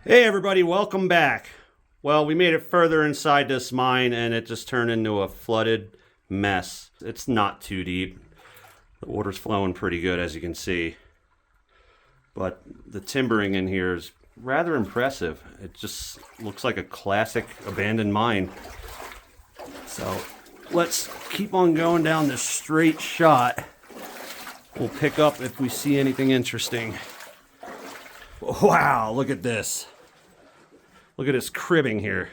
Hey everybody, welcome back. Well, we made it further inside this mine and it just turned into a flooded mess. It's not too deep. The water's flowing pretty good, as you can see. But the timbering in here is rather impressive. It just looks like a classic abandoned mine. So let's keep on going down this straight shot. We'll pick up if we see anything interesting. Wow, look at this. Look at this cribbing here.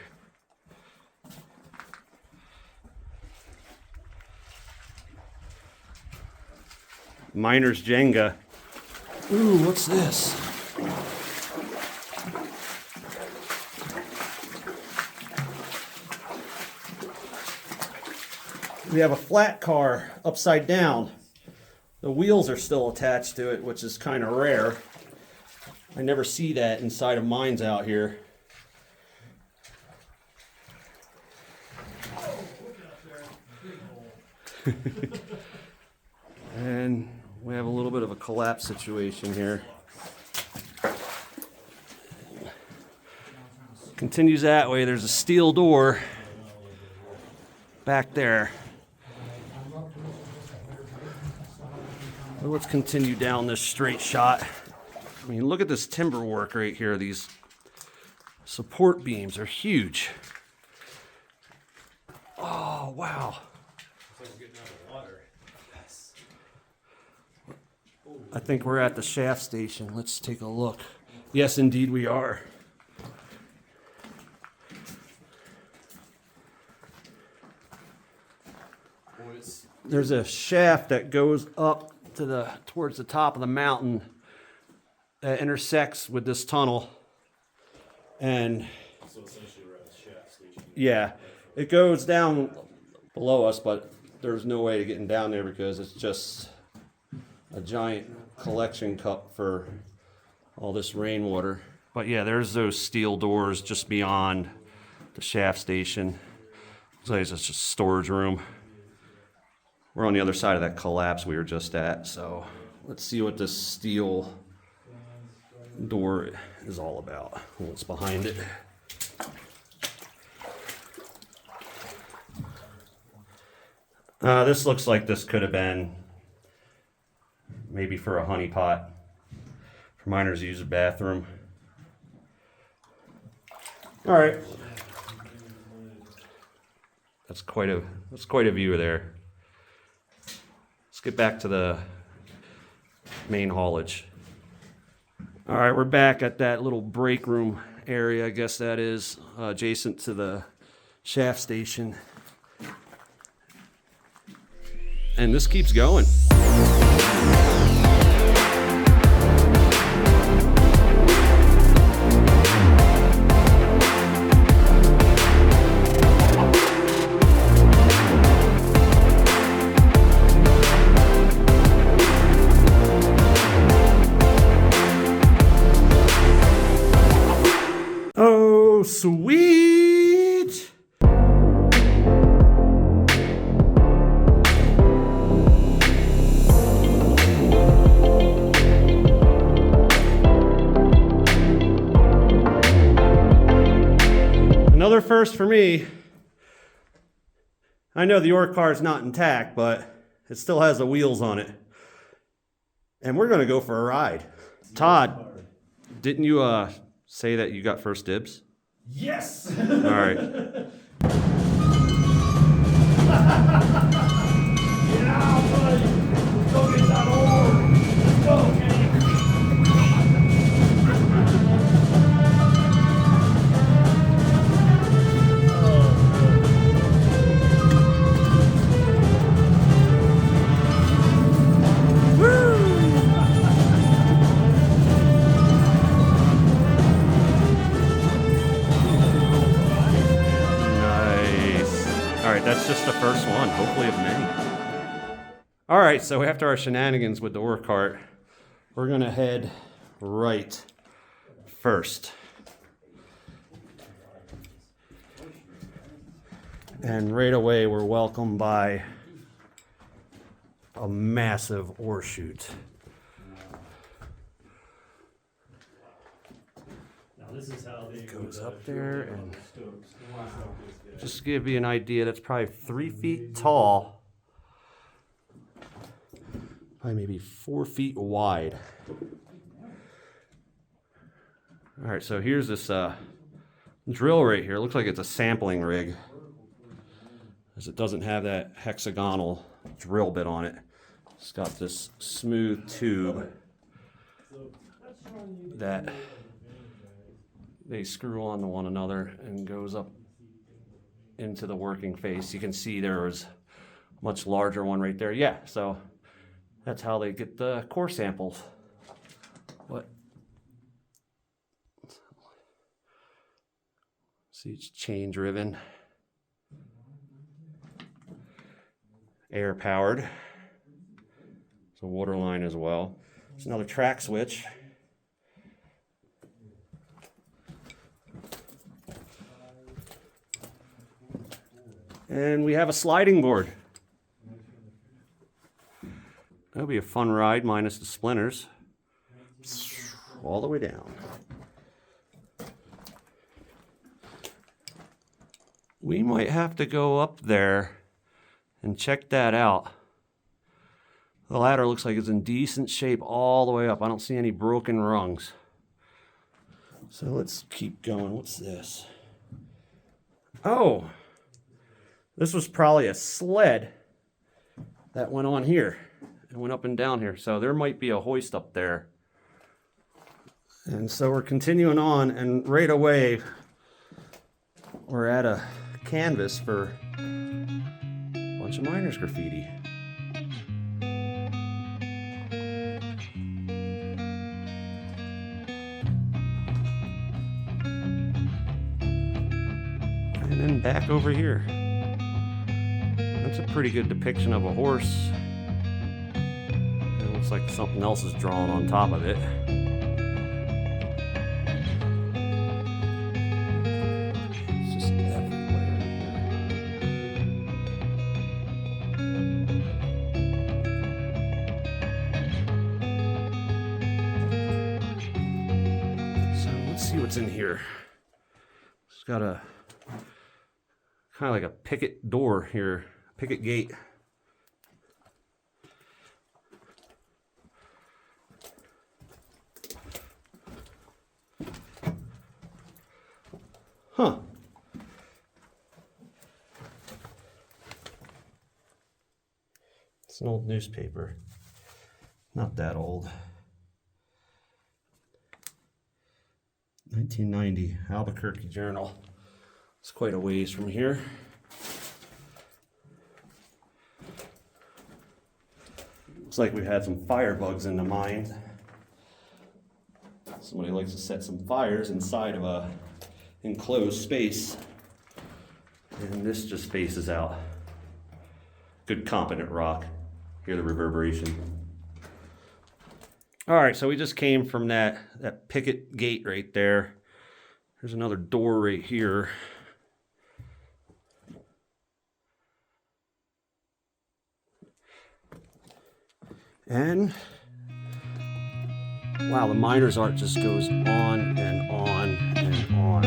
Miner's Jenga. Ooh, what's this? We have a flat car upside down. The wheels are still attached to it, which is kind of rare. I never see that inside of mines out here. And we have a little bit of a collapse situation here. Continues that way. There's a steel door back there. Well, let's continue down this straight shot. I mean, look at this timber work right here. These support beams are huge. Oh, wow. I think we're at the shaft station. Let's take a look. Yes, indeed we are. There's a shaft that goes up to towards the top of the mountain that intersects with this tunnel. And So essentially we're at the shaft station. yeah, it goes down below us, but there's no way to getting down there because it's just a giant collection cup for all this rainwater. But yeah, there's those steel doors just beyond the shaft station. Looks like it's just a storage room. We're on the other side of that collapse we were just at, so let's see what this steel door is all about, what's behind it. This looks like this could have been maybe for a honey pot, for miners to use a bathroom. All right, that's quite a view there. Let's get back to the main haulage. All right, we're back at that little break room area, I guess that is, adjacent to the shaft station. And this keeps going. Oh, sweet! Another first for me. I know the ore car is not intact, but it still has the wheels on it. And we're going to go for a ride. Todd, didn't you say that you got first dibs? Yes! All right. Yeah, buddy! Let's go get that ore! Let's go, Kenny! That's just the first one, hopefully of many. All right, so after our shenanigans with the ore cart, we're gonna head right first. And right away, we're welcomed by a massive ore chute. This is how they Goes would, up drill there down and the stokes. Wow. just to give you an idea, that's probably 3 feet tall. Probably maybe 4 feet wide. All right, so here's this drill right here. It looks like it's a sampling rig, as it doesn't have that hexagonal drill bit on it. It's got this smooth tube that they screw onto one another and goes up into the working face. You can see there was a much larger one right there. Yeah, so that's how they get the core samples. What? See, it's chain driven, air powered. It's a water line as well. It's another track switch. And we have a sliding board. That'll be a fun ride, minus the splinters. All the way down. We might have to go up there and check that out. The ladder looks like it's in decent shape all the way up. I don't see any broken rungs. So let's keep going. What's this? Oh, this was probably a sled that went on here and went up and down here. So there might be a hoist up there. And so we're continuing on, and right away we're at a canvas for a bunch of miners graffiti. And then back over here. That's a pretty good depiction of a horse. It looks like something else is drawn on top of it. It's just everywhere here. So let's see what's in here. It's got a kind of like a picket door here, picket gate. Huh. It's an old newspaper. Not that old. 1990, Albuquerque Journal. It's quite a ways from here. Looks like we've had some firebugs in the mine. Somebody likes to set some fires inside of a enclosed space. And this just spaces out. Good competent rock. Hear the reverberation. All right, so we just came from that picket gate right there. There's another door right here. And wow, the miner's art just goes on and on and on.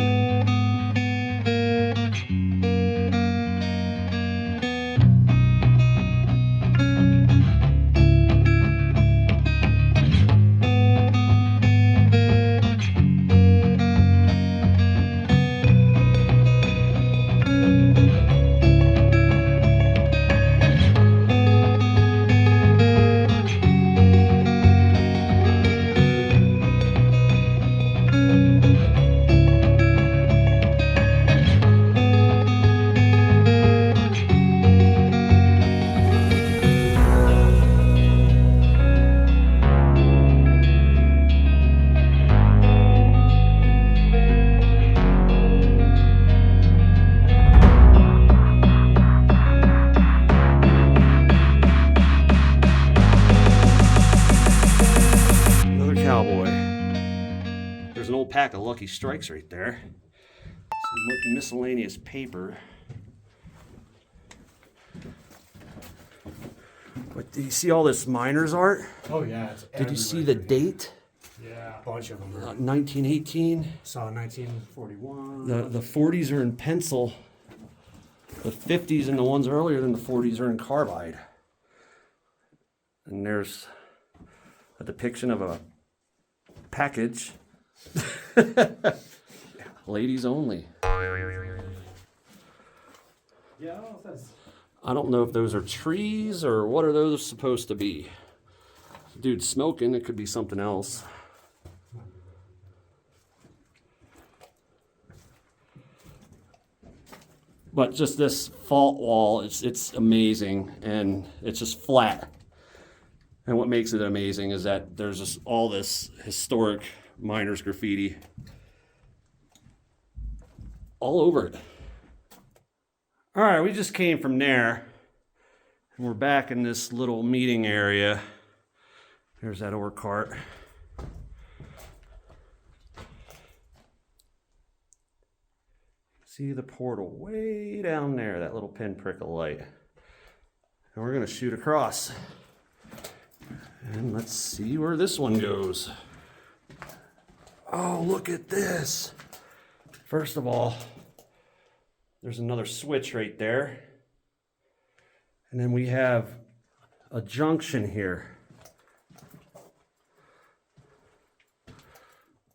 Pack of Lucky Strikes right there. Some miscellaneous paper. But do you see all this miner's art? Oh yeah, it's Did you see the date? Yeah. A bunch of them. 1918. Saw 1941. The 40s are in pencil. The 50s and the ones earlier than the 40s are in carbide. And there's a depiction of a package. Ladies only. Yeah, I don't know if that's. I don't know if those are trees or what are those supposed to be. Dude, smoking, it could be something else. But just this fault wall, it's amazing, and it's just flat. And what makes it amazing is that there's just all this historic miners graffiti all over it. All right, we just came from there, and we're back in this little meeting area. There's that ore cart. See the portal way down there, that little pinprick of light. And we're gonna shoot across. And let's see where this one goes. Oh, look at this. First of all, there's another switch right there. And then we have a junction here.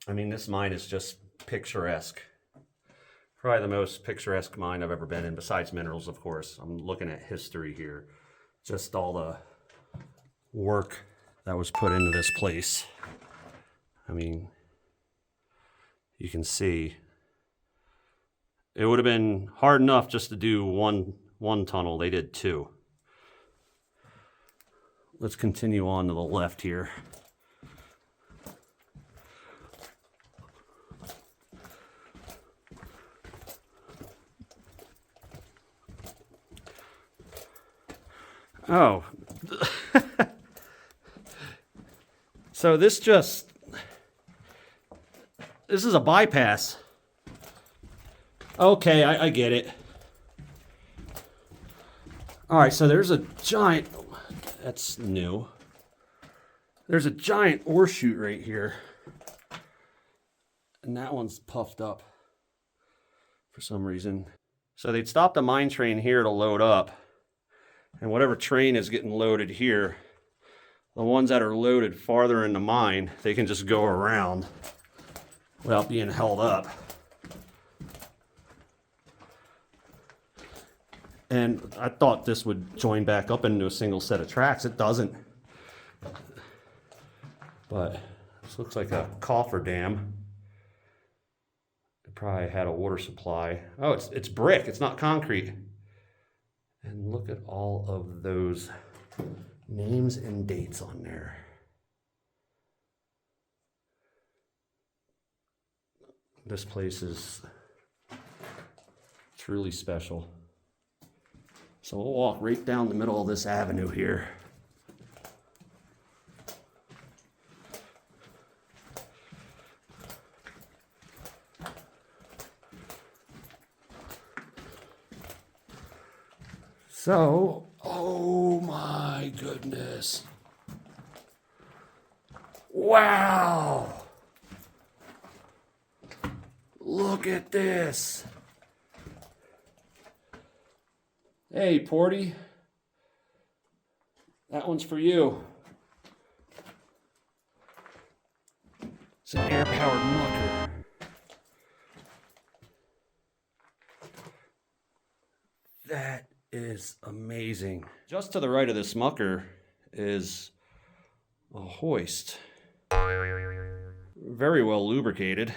I mean, this mine is just picturesque. Probably the most picturesque mine I've ever been in, besides minerals, of course. I'm looking at history here. Just all the work that was put into this place. I mean, you can see. It would have been hard enough just to do one tunnel. They did two. Let's continue on to the left here. Oh. So this is a bypass. Okay, I get it. All right, so there's a giant, that's new. There's a giant ore chute right here. And that one's puffed up for some reason. So they'd stop the mine train here to load up. And whatever train is getting loaded here, the ones that are loaded farther in the mine, they can just go around without being held up. And I thought this would join back up into a single set of tracks. It doesn't. But this looks like a coffer-dam. It probably had a water supply. Oh, it's brick. It's not concrete. And look at all of those names and dates on there. This place is truly special. So we'll walk right down the middle of this avenue here. So, oh my goodness. Wow. Look at this. Hey, Porty. That one's for you. It's an air-powered mucker. That is amazing. Just to the right of this mucker is a hoist. Very well lubricated.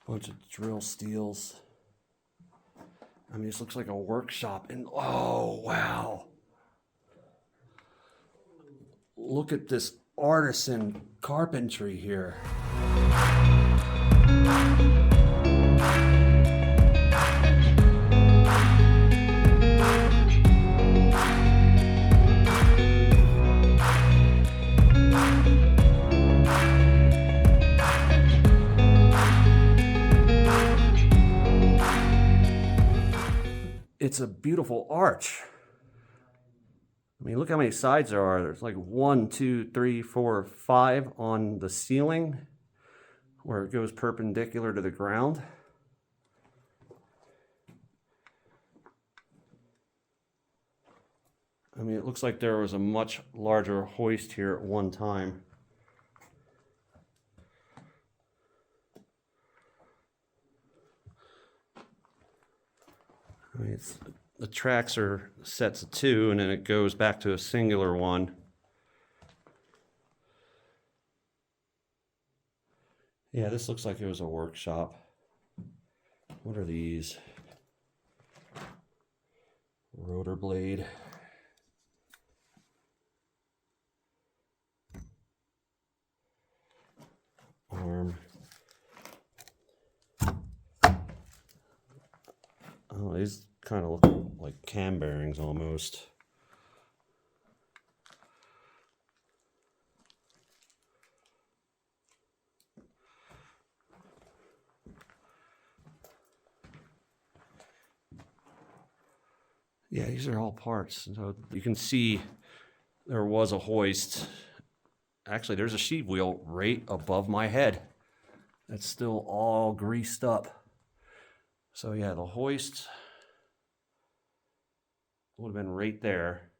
Bunch of drill steels. I mean, this looks like a workshop. And oh, wow. Look at this artisan carpentry here. It's a beautiful arch. I mean, look how many sides there are. There's like 1, 2, 3, 4, 5 on the ceiling where it goes perpendicular to the ground. I mean, it looks like there was a much larger hoist here at one time. I mean, the tracks are sets of 2, and then it goes back to a singular one. Yeah, this looks like it was a workshop. What are these? Rotor blade. Arm. Oh, these kind of look like cam bearings almost. Yeah, these are all parts. So you can see there was a hoist. Actually, there's a sheave wheel right above my head. That's still all greased up. So yeah, the hoist would have been right there.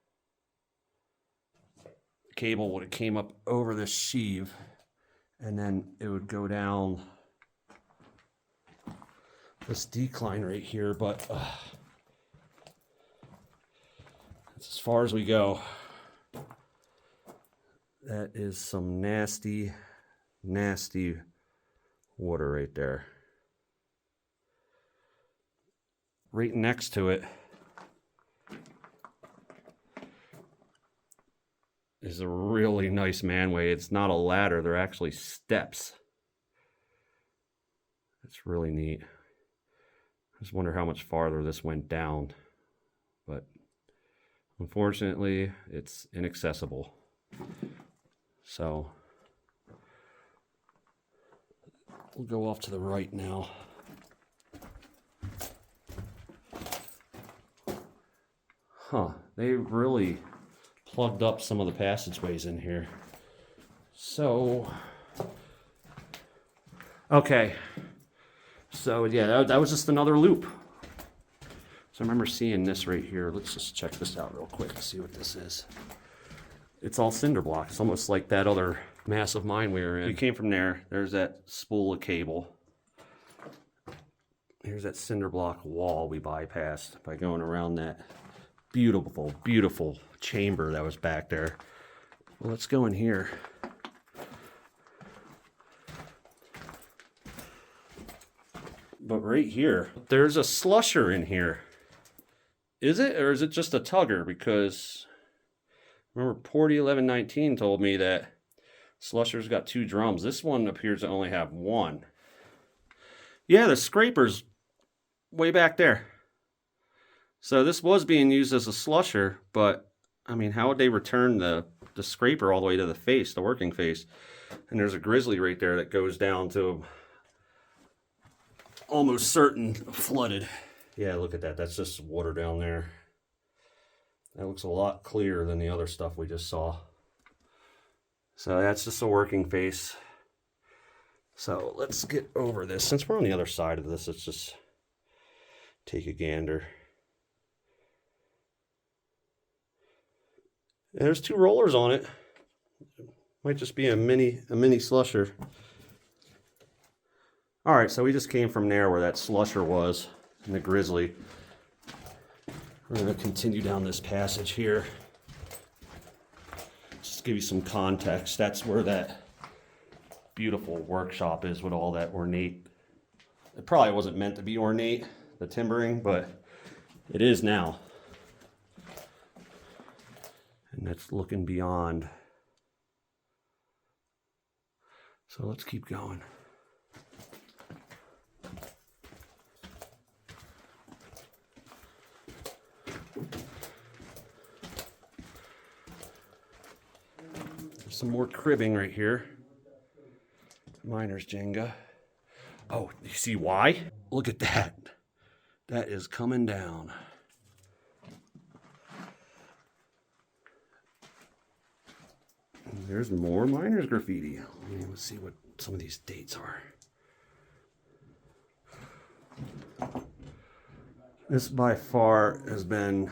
The cable would have came up over this sheave, and then it would go down this decline right here, but that's as far as we go. That is some nasty, nasty water right there. Right next to it is a really nice manway. It's not a ladder, they're actually steps. It's really neat. I just wonder how much farther this went down, but unfortunately, it's inaccessible. So we'll go off to the right now. Huh, they really plugged up some of the passageways in here. So, okay. So yeah, that was just another loop. So I remember seeing this right here. Let's just check this out real quick, see what this is. It's all cinder block. It's almost like that other massive mine we were in. We came from there. There's that spool of cable. Here's that cinder block wall we bypassed by going around that beautiful, beautiful chamber that was back there. Well, let's go in here. But right here, there's a slusher in here. Is it, or is it just a tugger? Because remember, Porty 1119 told me that slusher's got 2 drums. This one appears to only have 1. Yeah, the scraper's way back there. So this was being used as a slusher, but I mean, how would they return the scraper all the way to the face, the working face? And there's a grizzly right there that goes down to almost certain flooded. Yeah, look at that. That's just water down there. That looks a lot clearer than the other stuff we just saw. So that's just a working face. So let's get over this. Since we're on the other side of this, let's just take a gander. There's 2 rollers on it. Might just be a mini slusher. All right, so we just came from there where that slusher was in the grizzly. We're going to continue down this passage here. Just to give you some context, that's where that beautiful workshop is with all that ornate. It probably wasn't meant to be ornate, the timbering, but it is now. And that's looking beyond. So let's keep going. There's some more cribbing right here. Miner's Jenga. Oh, you see why? Look at that. That is coming down. There's more miners graffiti. Let's see what some of these dates are. This by far has been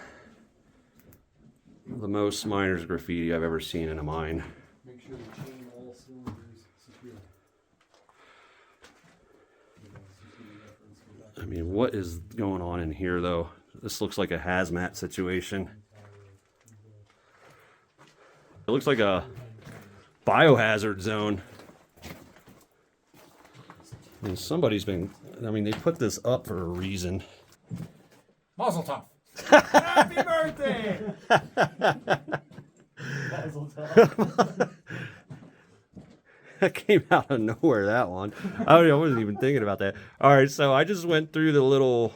the most miners graffiti I've ever seen in a mine. Make sure to chain all cylinders secure. I mean, what is going on in here though? This looks like a hazmat situation. It looks like a biohazard zone. And somebody's been, I mean, they put this up for a reason. Mazel tov. Happy birthday! Mazel tov. That came out of nowhere, that one. I wasn't even thinking about that. All right, so I just went through the little,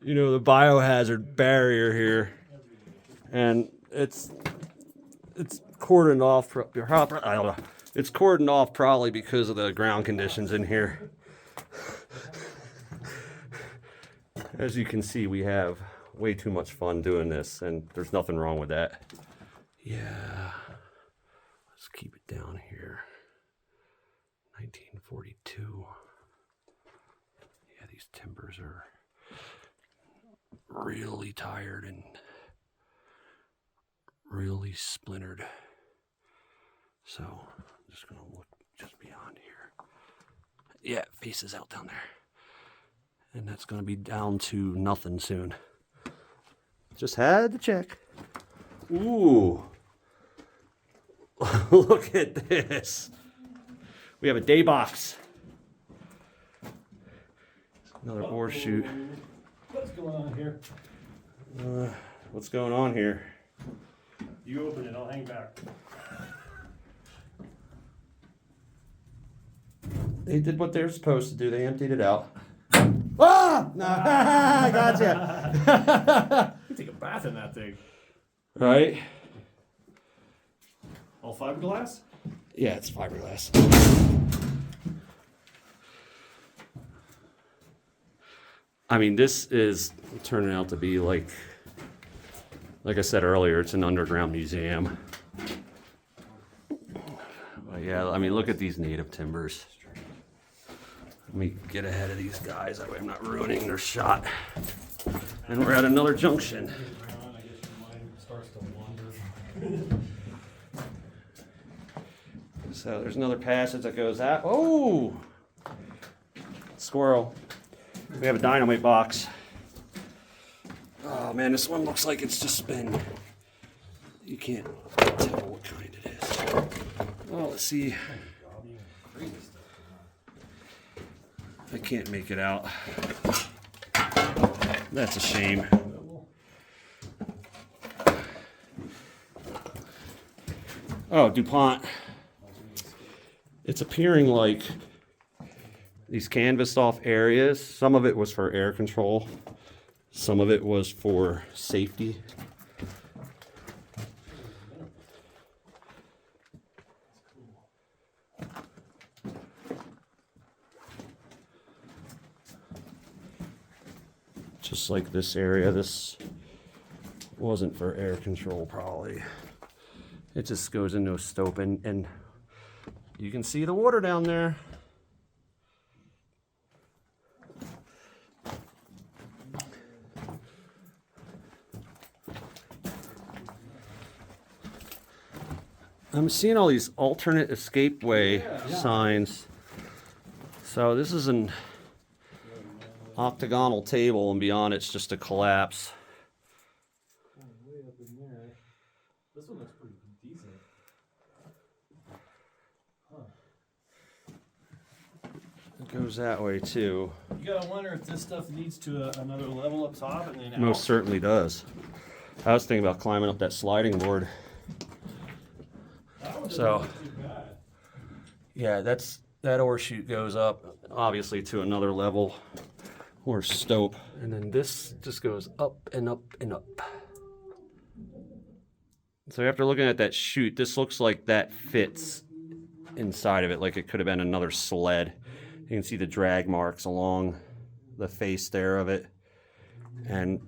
the biohazard barrier here. And it's cordoned off. It's cordoned off probably because of the ground conditions in here. As you can see, we have way too much fun doing this, and there's nothing wrong with that. Yeah, let's keep it down here. 1942. Yeah, these timbers are really tired and really splintered. So I'm just gonna look just beyond here. Yeah, it faces out down there. And that's gonna be down to nothing soon. Just had to check. Ooh. Look at this. We have a day box. Another ore chute. What's going on here? What's going on here? You open it, I'll hang back. They did what they're supposed to do. They emptied it out. Ah! No, I gotcha. You take a bath in that thing. Right? All fiberglass? Yeah, it's fiberglass. I mean, this is turning out to be like I said earlier, it's an underground museum. But yeah, I mean, look at these native timbers. Let me get ahead of these guys, that way I'm not ruining their shot. And we're at another junction. I guess your mind starts to wander. So there's another passage that goes out. Oh! Squirrel. We have a dynamite box. Oh man, this one looks like it's just been, you can't tell what kind it is. Well, let's see. I can't make it out. That's a shame. Oh, DuPont. It's appearing like these canvassed off areas. Some of it was for air control. Some of it was for safety. Just like this area, this wasn't for air control probably. It just goes into a stope and you can see the water down there. I'm seeing all these alternate escapeway signs. So this is an octagonal table, and beyond it's just a collapse. Way up in there. This one looks pretty decent. It goes that way too. You gotta wonder if this stuff leads to another level up top and then out. Most certainly does. I was thinking about climbing up that sliding board. That one doesn't So, look too bad. yeah, that ore chute goes up, obviously, to another level or stope, and then this just goes up and up and up. So after looking at that chute, this looks like that fits inside of it, like it could have been another sled. You can see the drag marks along the face there of it, and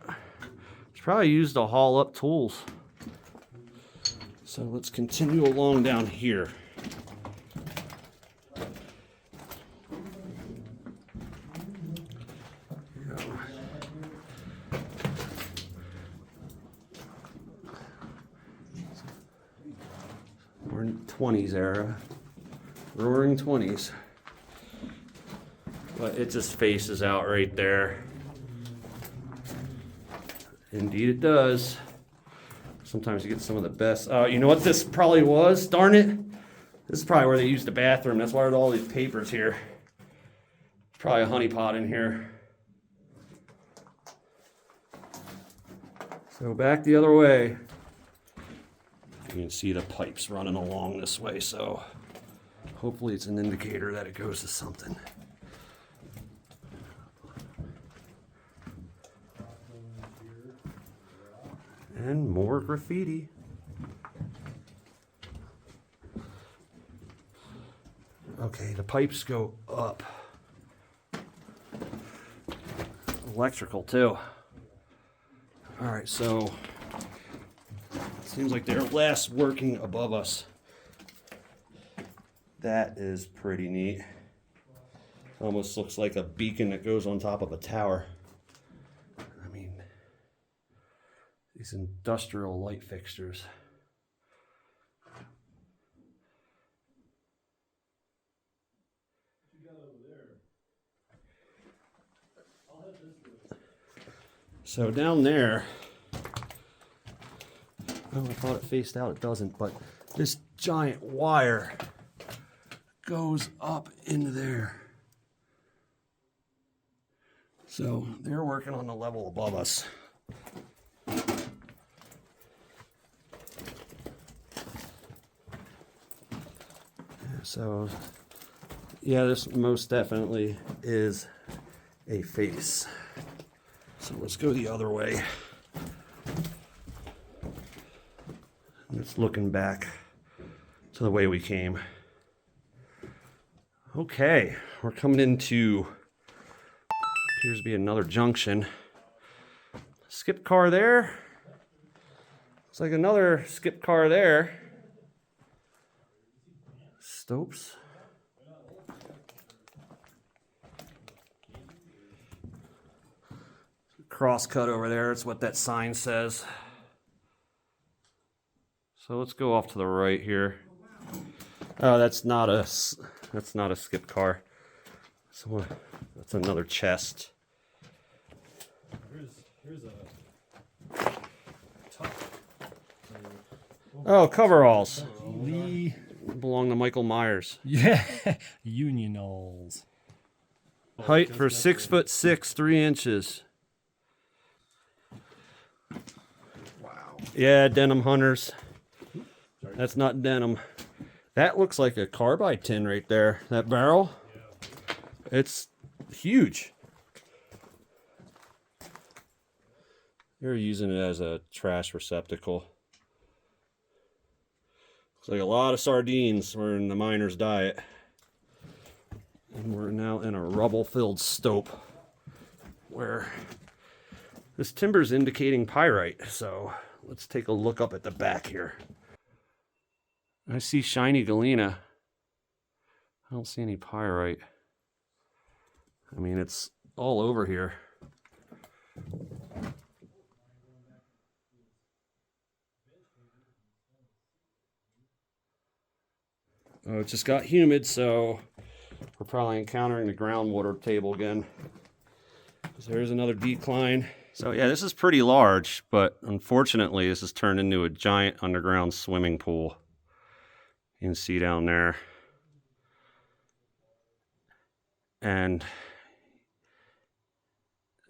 it's probably used to haul up tools. So let's continue along down here. We're in 20s era. Roaring 20s. But it just faces out right there. Indeed it does. Sometimes you get some of the best. You know what this probably was? Darn it. This is probably where they used the bathroom. That's why there's all these papers here. Probably a honeypot in here. So back the other way. You can see the pipes running along this way, so hopefully it's an indicator that it goes to something. And more graffiti. Okay, the pipes go up. Electrical too. All right, so it seems like they're last working above us. That is pretty neat. Almost looks like a beacon that goes on top of a tower. I mean, these industrial light fixtures. So down there, oh, I thought it faced out, it doesn't, but this giant wire goes up into there. So they're working on the level above us. So, yeah, this most definitely is a face. So let's go the other way. It's looking back to the way we came. Okay, we're coming into, appears to be another junction. Skip car there. Looks like another skip car there. Stopes. Cross cut over there, it's what that sign says. So let's go off to the right here. Oh, that's not a skip car. So that's another chest. Here's a top. Oh, coveralls. Lee. Belong to Michael Myers. Yeah, Unionals. Height for 6'6", 3 inches. Wow. Yeah, denim hunters. That's not denim. That looks like a carbide tin right there. That barrel. It's huge. They're using it as a trash receptacle. Looks like a lot of sardines were in the miner's diet. And we're now in a rubble-filled stope where this timber's indicating pyrite. So let's take a look up at the back here. I see shiny galena. I don't see any pyrite. I mean, it's all over here. Oh, it just got humid, so we're probably encountering the groundwater table again. So there's another decline. So yeah, this is pretty large, but unfortunately this has turned into a giant underground swimming pool. You can see down there. And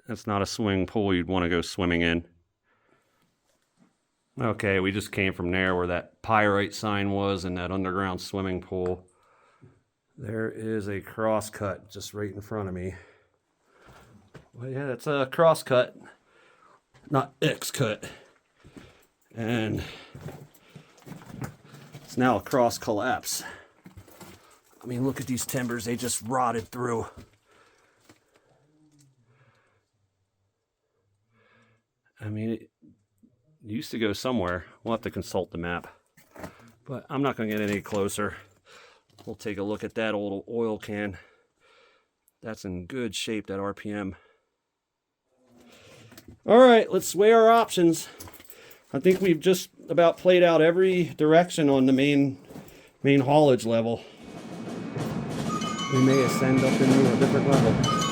that's not a swimming pool you'd want to go swimming in. Okay, we just came from there where that pyrite sign was and that underground swimming pool. There is a cross cut just right in front of me. Well, yeah, that's a cross cut, not X cut. And it's now a cross collapse. I mean, look at these timbers, they just rotted through. I mean, it used to go somewhere. We'll have to consult the map. But I'm not going to get any closer. We'll take a look at that old oil can. That's in good shape, that RPM. All right, let's weigh our options. I think we've just about played out every direction on the main haulage level. We may ascend up into a different level.